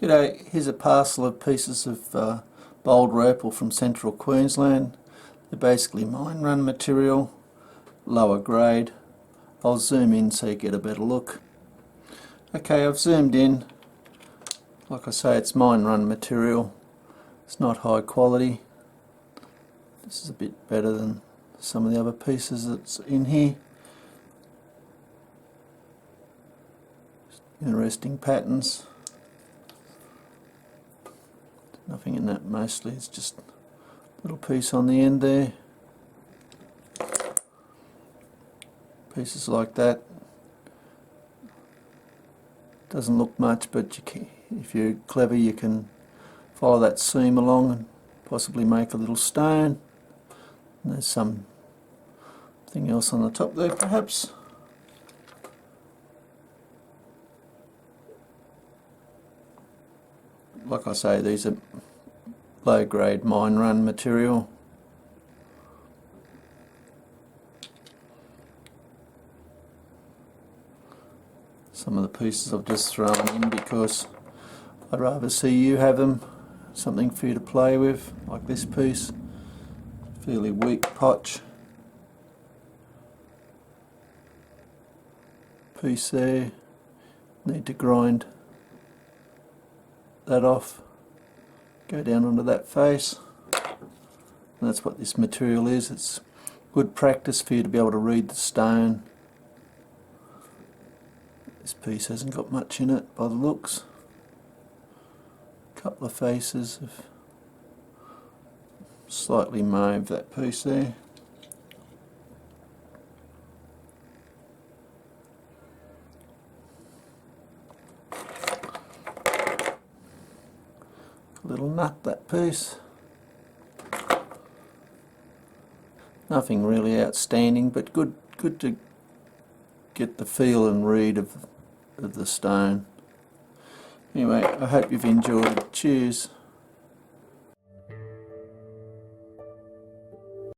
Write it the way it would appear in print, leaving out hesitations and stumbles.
G'day, here's a parcel of pieces of Boulder Opal from central Queensland. They're basically mine run material, lower grade. I'll zoom in so you get a better look. Okay, I've zoomed in. Like I say, it's mine run material. It's not high quality. This is a bit better than some of the other pieces that's in here. Interesting patterns. Nothing in that mostly, it's just a little piece on the end there. Pieces like that. Doesn't look much, but if you're clever you can follow that seam along and possibly make a little stone. And there's something else on the top there perhaps. Like I say, these are low grade mine run material. Some of the pieces I've just thrown in because I'd rather see you have them, something for you to play with, like this piece. Fairly weak potch piece there. Need to grind that off, go down onto that face, and that's what this material is. It's good practice for you to be able to read the stone. This piece hasn't got much in it by the looks. A couple of faces of slightly mauve, that piece there. Little nut, that piece. Nothing really outstanding, but good to get the feel and read of the stone. Anyway, I hope you've enjoyed. Cheers.